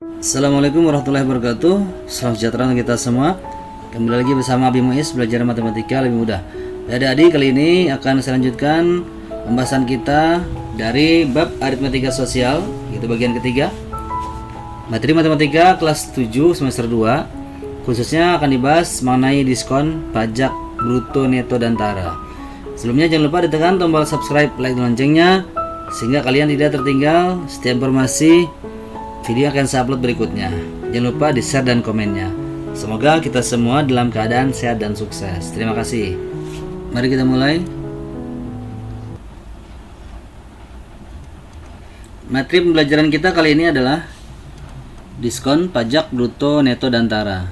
Assalamualaikum warahmatullahi wabarakatuh. Salam sejahtera untuk kita semua. Kembali lagi bersama Abi Muiz, belajar matematika lebih mudah. Adik-adik, kali ini akan saya lanjutkan pembahasan kita dari bab aritmatika sosial, yaitu bagian ketiga. Materi matematika kelas 7 semester 2 khususnya akan dibahas mengenai diskon, pajak, bruto, neto, dan tara. Sebelumnya jangan lupa ditekan tombol subscribe, like, dan loncengnya sehingga kalian tidak tertinggal setiap informasi video akan saya upload berikutnya. Jangan lupa di share dan komennya. Semoga kita semua dalam keadaan sehat dan sukses. Terima kasih. Mari kita mulai. Materi pembelajaran kita kali ini adalah diskon, pajak, bruto, neto, dan tara.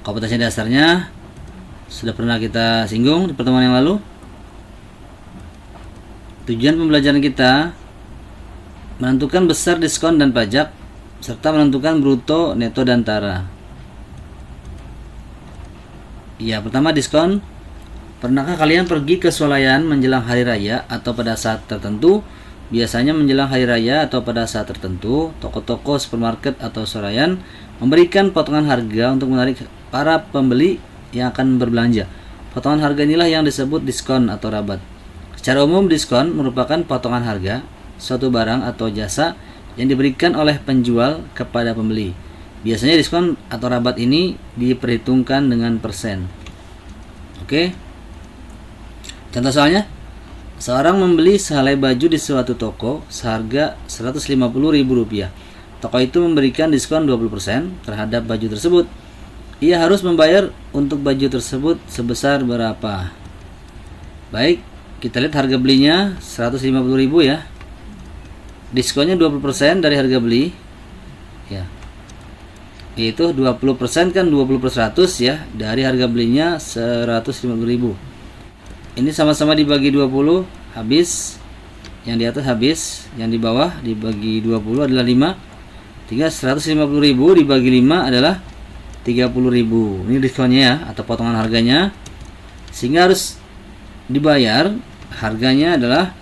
Kompetensi dasarnya sudah pernah kita singgung di pertemuan yang lalu. Tujuan pembelajaran kita menentukan besar diskon dan pajak, serta menentukan bruto, neto, dan tara. Ya, pertama diskon. Pernahkah kalian pergi ke swalayan menjelang hari raya atau pada saat tertentu? Biasanya menjelang hari raya atau pada saat tertentu, toko-toko, supermarket, atau swalayan memberikan potongan harga untuk menarik para pembeli yang akan berbelanja. Potongan harga inilah yang disebut diskon atau rabat. Secara umum, diskon merupakan potongan harga suatu barang atau jasa yang diberikan oleh penjual kepada pembeli. Biasanya diskon atau rabat ini diperhitungkan dengan persen. Oke. Contoh soalnya, seorang membeli sehelai baju di suatu toko seharga Rp150.000. Toko itu memberikan diskon 20% terhadap baju tersebut. Ia harus membayar untuk baju tersebut sebesar berapa? Baik, kita lihat harga belinya Rp150.000 ya. Diskonnya 20% dari harga beli ya, yaitu 20% kan 20/100 ya, dari harga belinya Rp150.000. Ini sama-sama dibagi 20, habis. Yang di atas habis, yang di bawah dibagi 20 adalah 5. Tinggal Rp150.000 dibagi 5 adalah Rp30.000. Ini diskonnya ya, atau potongan harganya. Sehingga harus dibayar, harganya adalah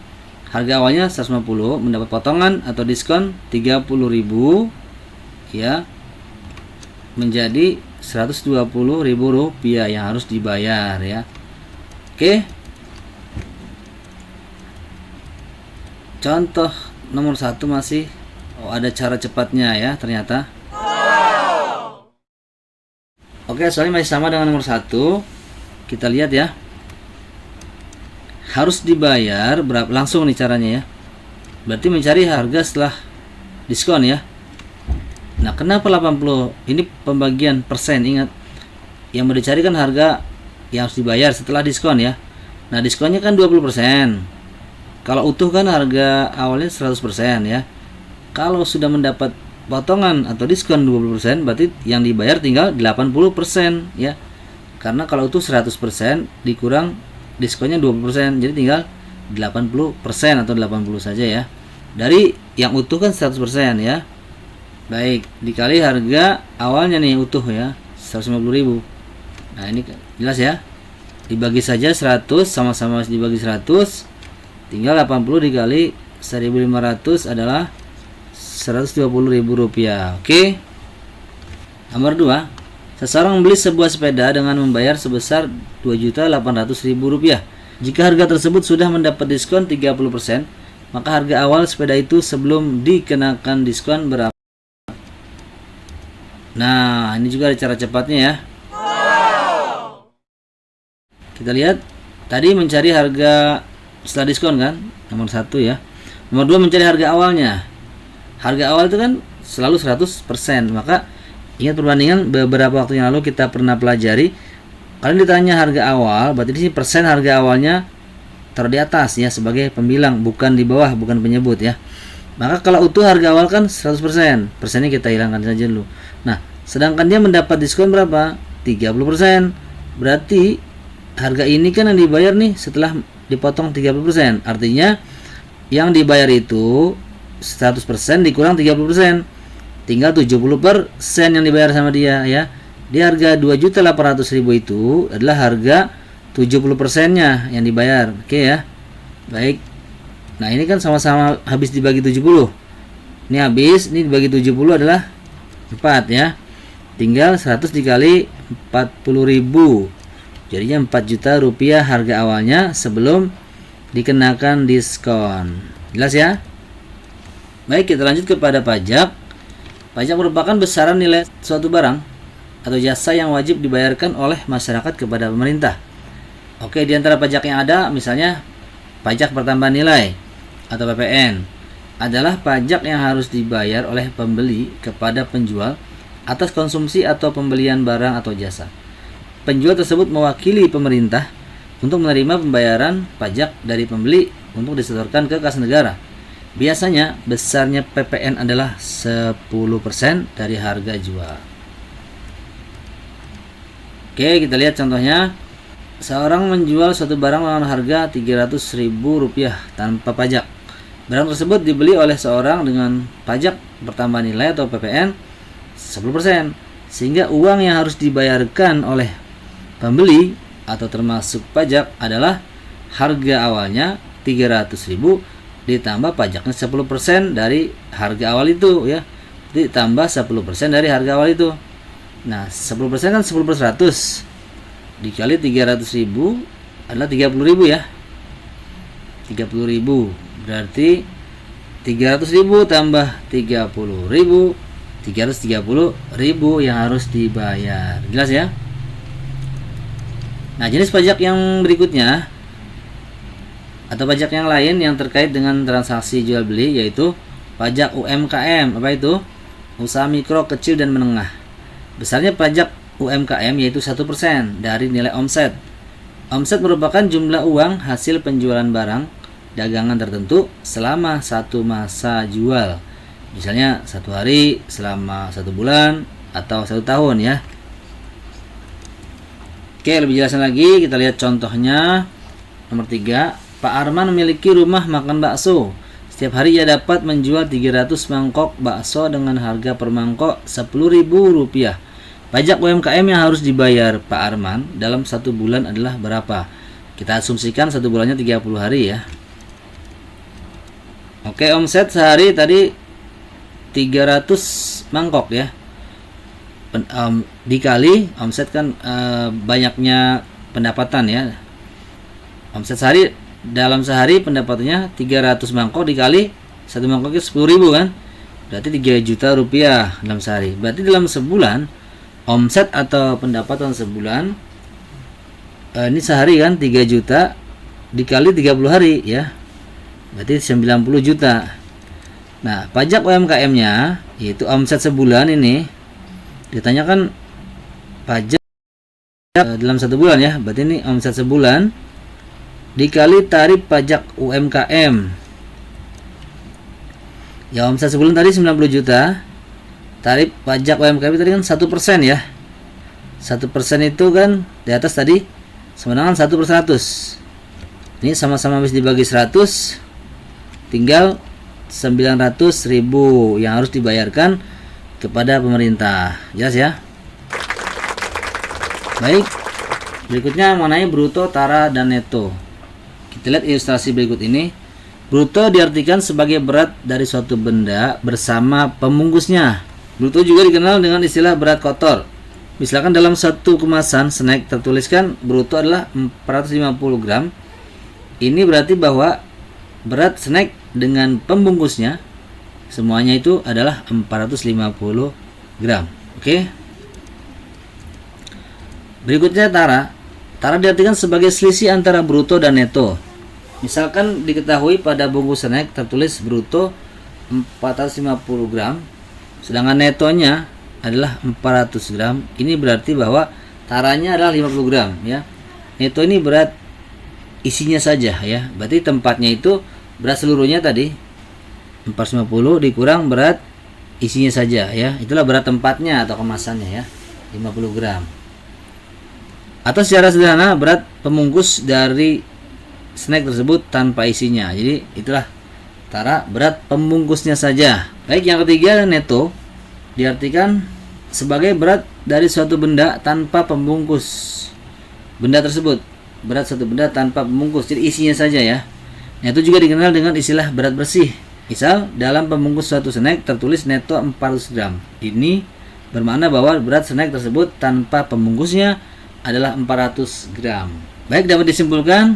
harga awalnya 150, mendapat potongan atau diskon Rp30.000 ya, menjadi Rp120.000 yang harus dibayar ya. Oke. Contoh nomor 1 masih ada cara cepatnya ya ternyata. Oke, soalnya masih sama dengan nomor 1. Kita lihat ya. Harus dibayar berapa, langsung nih caranya ya. Berarti mencari harga setelah diskon ya. Nah, kenapa 80? Ini pembagian persen, ingat. Yang mau dicari kan harga yang harus dibayar setelah diskon ya. Nah, diskonnya kan 20%. Kalau utuh kan harga awalnya 100% ya. Kalau sudah mendapat potongan atau diskon 20%, berarti yang dibayar tinggal 80% ya. Karena kalau utuh 100% dikurang diskonnya 20%, jadi tinggal 80% atau 80 saja ya. Dari yang utuh kan 100% ya. Baik, dikali harga awalnya nih utuh ya, 150.000. Nah, ini jelas ya. Dibagi saja 100, sama-sama dibagi 100. Tinggal 80 dikali 1.500 adalah Rp120.000. Oke. Nomor 2. Seseorang membeli sebuah sepeda dengan membayar sebesar Rp2.800.000. Jika harga tersebut sudah mendapat diskon 30%, maka harga awal sepeda itu sebelum dikenakan diskon berapa? Nah, ini juga ada cara cepatnya ya. Kita lihat, tadi mencari harga setelah diskon kan, nomor 1 ya. Nomor 2 mencari harga awalnya. Harga awal itu kan selalu 100%, maka ingat perbandingan beberapa waktu yang lalu kita pernah pelajari. Kalian ditanya harga awal, berarti di sini persen harga awalnya taruh di atas ya sebagai pembilang, bukan di bawah, bukan penyebut ya. Maka kalau utuh harga awal kan 100%, persennya kita hilangkan saja dulu. Nah, sedangkan dia mendapat diskon berapa? 30%. Berarti harga ini kan yang dibayar nih setelah dipotong 30%. Artinya yang dibayar itu 100% dikurang 30%. Tinggal 70% yang dibayar sama dia ya. Di harga Rp2.800.000 itu adalah harga 70%-nya yang dibayar. Oke ya. Baik. Nah, ini kan sama-sama habis dibagi 70. Ini habis, ini dibagi 70 adalah 4 ya. Tinggal 100 dikali 40.000. Jadinya 4 juta rupiah harga awalnya sebelum dikenakan diskon. Jelas ya? Baik, kita lanjut kepada pajak. Pajak merupakan besaran nilai suatu barang atau jasa yang wajib dibayarkan oleh masyarakat kepada pemerintah. Oke, di antara pajak yang ada misalnya pajak pertambahan nilai atau PPN adalah pajak yang harus dibayar oleh pembeli kepada penjual atas konsumsi atau pembelian barang atau jasa. Penjual tersebut mewakili pemerintah untuk menerima pembayaran pajak dari pembeli untuk disetorkan ke kas negara. Biasanya besarnya PPN adalah 10% dari harga jual. Oke, kita lihat contohnya. Seorang menjual suatu barang dengan harga Rp300.000 tanpa pajak. Barang tersebut dibeli oleh seorang dengan pajak pertambahan nilai atau PPN 10%, sehingga uang yang harus dibayarkan oleh pembeli atau termasuk pajak adalah harga awalnya 300.000 ditambah pajaknya 10% dari harga awal itu ya. Ditambah 10% dari harga awal itu. Nah, 10% kan 10 per 100 dikali 300.000 adalah 30.000 ya. 30.000 berarti 300.000 tambah 30.000, 330.000 yang harus dibayar. Jelas ya? Nah, jenis pajak yang berikutnya atau pajak yang lain yang terkait dengan transaksi jual beli yaitu pajak UMKM. Apa itu? Usaha mikro, kecil dan menengah. Besarnya pajak UMKM yaitu 1% dari nilai omset. Omset merupakan jumlah uang hasil penjualan barang dagangan tertentu selama satu masa jual. Misalnya 1 hari, selama 1 bulan, atau 1 tahun ya. Oke, lebih jelasnya lagi kita lihat contohnya. Nomor 3, Pak Arman memiliki rumah makan bakso. Setiap hari ia dapat menjual 300 mangkok bakso dengan harga per mangkok Rp10.000. Pajak UMKM yang harus dibayar Pak Arman dalam 1 bulan adalah berapa? Kita asumsikan 1 bulannya 30 hari ya. Oke, omset sehari tadi 300 mangkok ya. Dikali omset kan banyaknya pendapatan ya. Omset sehari dalam sehari pendapatannya 300 mangkok dikali 1 mangkoknya 10.000 kan? Berarti 3 juta rupiah dalam sehari. Berarti dalam sebulan omset atau pendapatan sebulan ini sehari kan 3 juta dikali 30 hari ya. Berarti 90 juta. Nah, pajak UMKM-nya yaitu omset sebulan ini ditanyakan pajak dalam 1 bulan ya. Berarti ini omset sebulan dikali tarif pajak UMKM. Ya, omset sebulan tadi 90 juta. Tarif pajak UMKM tadi kan 1% ya. 1% itu kan di atas tadi sama dengan 1 per 100. Ini sama-sama habis dibagi 100, tinggal 900.000 yang harus dibayarkan kepada pemerintah. Jelas ya? Baik, berikutnya mengenai bruto, tara, dan neto. Kita lihat ilustrasi berikut ini. Bruto diartikan sebagai berat dari suatu benda bersama pembungkusnya. Bruto juga dikenal dengan istilah berat kotor. Misalkan dalam satu kemasan snack tertuliskan bruto adalah 450 gram. Ini berarti bahwa berat snack dengan pembungkusnya semuanya itu adalah 450 gram. Oke. Berikutnya tara. Tara diartikan sebagai selisih antara bruto dan neto. Misalkan diketahui pada bungkus snack tertulis bruto 450 gram. Sedangkan netonya adalah 400 gram. Ini berarti bahwa taranya adalah 50 gram ya. Neto ini berat isinya saja ya. Berarti tempatnya itu berat seluruhnya tadi 450 dikurang berat isinya saja ya. Itulah berat tempatnya atau kemasannya ya. 50 gram. Atau secara sederhana berat pembungkus dari snack tersebut tanpa isinya. Jadi itulah tara berat pembungkusnya saja. Baik, yang ketiga neto diartikan sebagai berat dari suatu benda tanpa pembungkus. Benda tersebut berat suatu benda tanpa pembungkus, jadi isinya saja ya. Neto juga dikenal dengan istilah berat bersih. Misal, dalam pembungkus suatu snack tertulis neto 400 gram. Ini bermakna bahwa berat snack tersebut tanpa pembungkusnya adalah 400 gram. Baik, dapat disimpulkan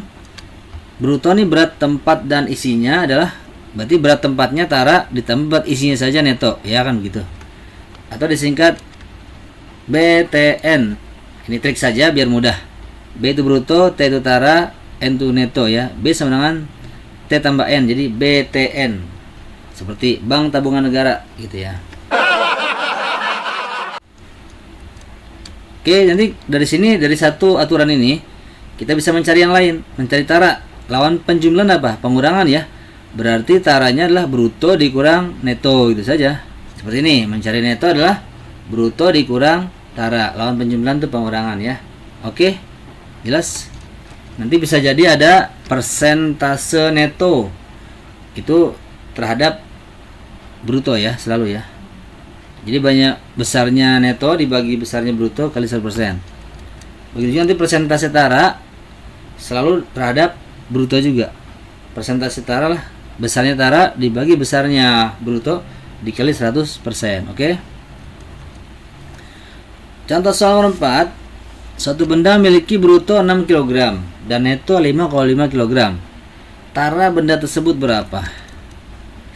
bruto nih berat tempat dan isinya adalah, berarti berat tempatnya tara ditambah berat isinya saja neto, ya kan begitu. Atau disingkat BTN. Ini trik saja biar mudah. B itu bruto, T itu tara, N itu neto ya. B sama dengan T tambah N, jadi BTN. Seperti Bank Tabungan Negara gitu ya. Oke, nanti dari sini, dari satu aturan ini kita bisa mencari yang lain, mencari tara. Lawan penjumlahan apa? Pengurangan ya. Berarti taranya adalah bruto dikurang neto, gitu saja. Seperti ini, mencari neto adalah bruto dikurang tara. Lawan penjumlahan itu pengurangan ya. Oke, jelas? Nanti bisa jadi ada persentase neto itu terhadap bruto ya, selalu ya. Jadi banyak besarnya neto dibagi besarnya bruto kali 100%. Begitu nanti persentase tara selalu terhadap bruto juga. Persentase tara lah, besarnya tara dibagi besarnya bruto dikali 100%. Oke. Contoh soal nomor 4. Suatu benda memiliki bruto 6 kg dan neto 5,5 kg. Tara benda tersebut berapa?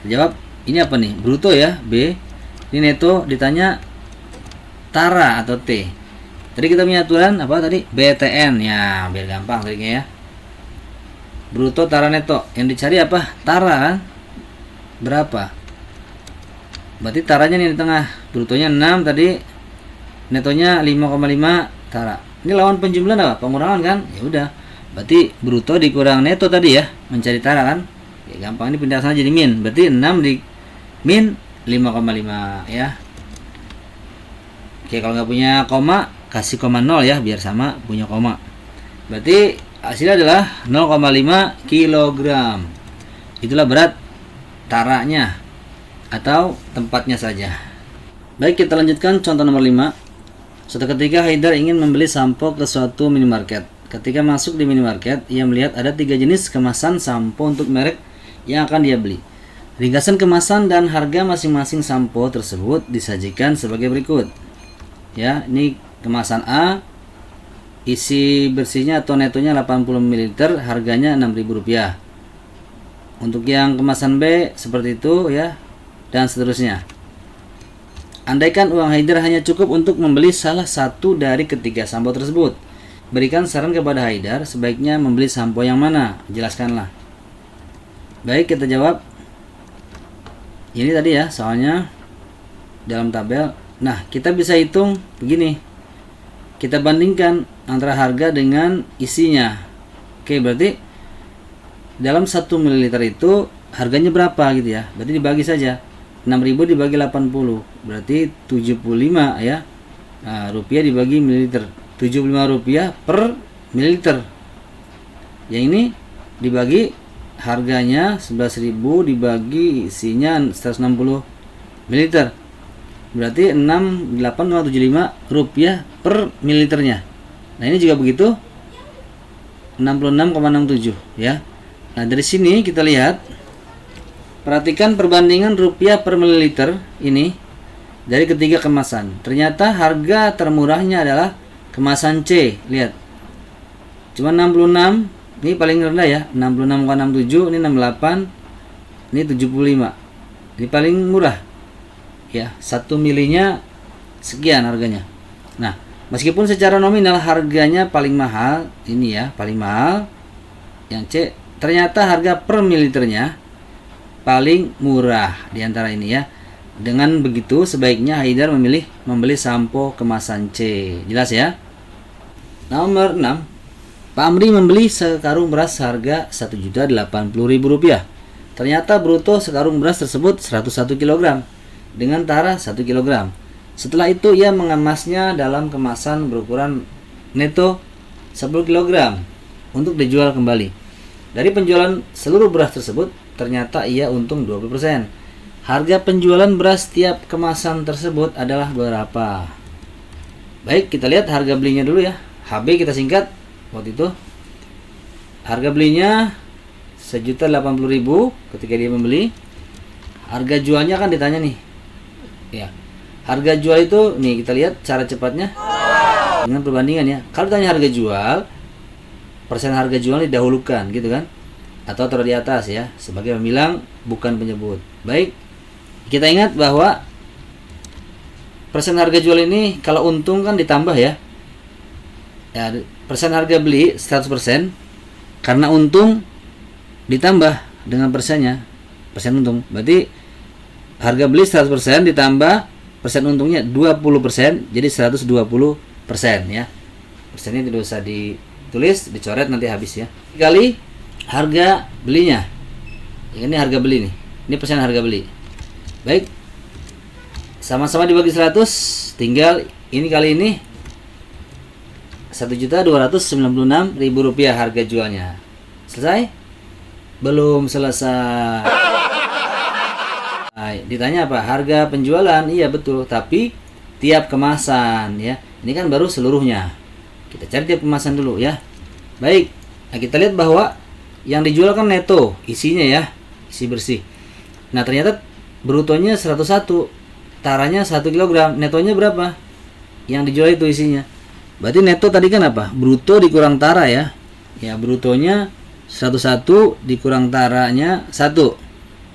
Jawab, ini apa nih? Bruto ya, B. Ini neto, ditanya tara atau T. Tadi kita punya aturan apa tadi? BTN ya, biar gampang triknya ya. Bruto, tara, neto. Yang dicari apa? Tara kan? Berapa? Berarti taranya nih di tengah. Brutonya 6 tadi, netonya 5,5 tara. Ini lawan penjumlahan apa? Pengurangan kan? Ya udah. Berarti bruto dikurang neto tadi ya, mencari tara kan? Ya gampang, ini pindah sana jadi min. Berarti 6 di min 5,5 ya. Oke, kalau nggak punya koma kasih koma 0 ya, biar sama punya koma. Berarti hasilnya adalah 0,5 kg. Itulah berat taranya atau tempatnya saja. Baik, kita lanjutkan contoh nomor 5. Suatu ketika Haidar ingin membeli sampo ke suatu minimarket. Ketika masuk di minimarket, ia melihat ada 3 jenis kemasan sampo untuk merek yang akan dia beli. Ringkasan kemasan dan harga masing-masing sampo tersebut disajikan sebagai berikut. Ya, ini kemasan A, isi bersihnya atau netonya 80 ml, harganya Rp6.000. Untuk yang kemasan B seperti itu ya, dan seterusnya. Andaikan uang Haidar hanya cukup untuk membeli salah satu dari ketiga sampo tersebut, berikan saran kepada Haidar sebaiknya membeli sampo yang mana? Jelaskanlah. Baik, kita jawab. Ini tadi ya soalnya dalam tabel. Nah, kita bisa hitung begini. Kita bandingkan antara harga dengan isinya. Oke, berarti dalam 1 ml itu harganya berapa gitu ya. Berarti dibagi saja. 6.000 dibagi 80. Berarti 75 ya. Nah, rupiah dibagi mililiter. 75 rupiah per mililiter. Yang ini dibagi harganya 11.000 dibagi isinya 160 mililiter. Berarti 68,75 rupiah per mililiternya. Nah, ini juga begitu. 66,67 ya. Nah, dari sini kita lihat, perhatikan perbandingan rupiah per mililiter ini dari ketiga kemasan. Ternyata harga termurahnya adalah kemasan C. Lihat. Cuma 66, ini paling rendah ya. 66,67, ini 68, ini 75. Ini paling murah. Ya, 1 milinya sekian harganya. Nah, meskipun secara nominal harganya paling mahal, ini ya, paling mahal yang C, ternyata harga per mililiternya paling murah di antara ini ya. Dengan begitu sebaiknya Haidar memilih membeli sampo kemasan C. Jelas ya? Nomor 6. Pak Amri membeli sekarung beras harga Rp1.080.000. Ternyata bruto sekarung beras tersebut 101 kg dengan tara 1 kg. Setelah itu ia mengemasnya dalam kemasan berukuran neto 10 kg untuk dijual kembali. Dari penjualan seluruh beras tersebut ternyata ia untung 20%. Harga penjualan beras tiap kemasan tersebut adalah berapa? Baik, kita lihat harga belinya dulu ya. HB kita singkat. Waktu itu harga belinya Rp1.080.000 ketika dia membeli. Harga jualnya kan ditanya nih. Ya. Harga jual itu nih kita lihat cara cepatnya dengan perbandingan ya. Kalau ditanya harga jual, persen harga jual didahulukan gitu kan. Atau taruh di atas ya, sebagai pembilang bukan penyebut. Baik. Kita ingat bahwa persen harga jual ini kalau untung kan ditambah ya. Ya, persen harga beli 100%, karena untung ditambah dengan persennya, persen untung. Berarti harga beli 100% ditambah persen untungnya 20%, jadi 120% ya. Persennya tidak usah ditulis, dicoret nanti habis ya. Kali harga belinya. Ini harga beli nih. Ini persen harga beli. Baik. Sama-sama dibagi 100, tinggal ini kali ini 1.296.000 rupiah harga jualnya. Selesai? Belum selesai. Ditanya apa? Harga penjualan? Iya betul, tapi tiap kemasan ya. Ini kan baru seluruhnya. Kita cari tiap kemasan dulu ya. Baik. Nah, kita lihat bahwa yang dijual kan neto, isinya ya, isi bersih. Nah, ternyata brutonya 101, taranya 1 kg, netonya berapa? Yang dijual itu isinya. Berarti neto tadi kan apa? Bruto dikurang tara ya. Ya, brutonya 101 dikurang taranya 1.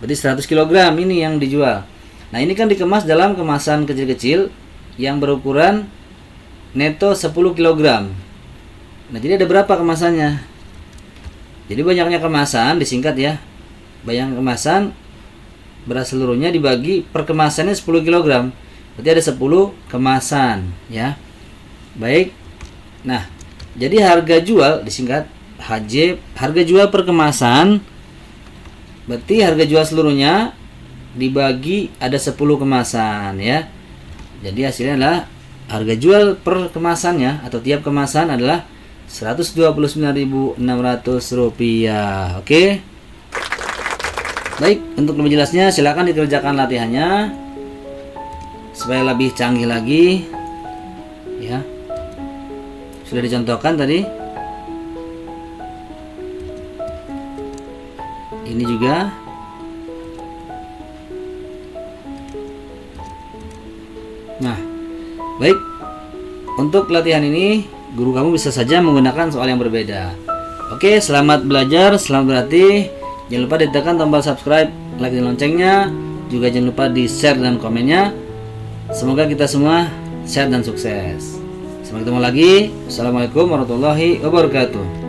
Berarti 100 kg ini yang dijual. Nah, ini kan dikemas dalam kemasan kecil-kecil yang berukuran neto 10 kg. Nah, jadi ada berapa kemasannya? Jadi banyaknya kemasan disingkat ya. Banyak kemasan beras seluruhnya dibagi per kemasannya 10 kg. Berarti ada 10 kemasan ya. Baik. Nah, jadi harga jual disingkat HJ, harga jual per kemasan. Berarti harga jual seluruhnya dibagi ada 10 kemasan ya. Jadi hasilnya adalah harga jual per kemasannya atau tiap kemasan adalah Rp129.600. Oke. Baik, untuk lebih jelasnya silakan dikerjakan latihannya supaya lebih canggih lagi. Ya. Sudah dicontohkan tadi. Ini juga. Nah, baik. Untuk latihan ini guru kamu bisa saja menggunakan soal yang berbeda. Oke, selamat belajar, selamat berlatih. Jangan lupa ditekan tombol subscribe, like dan loncengnya. Juga jangan lupa di share dan komennya. Semoga kita semua sehat dan sukses. Sampai ketemu lagi. Assalamualaikum warahmatullahi wabarakatuh.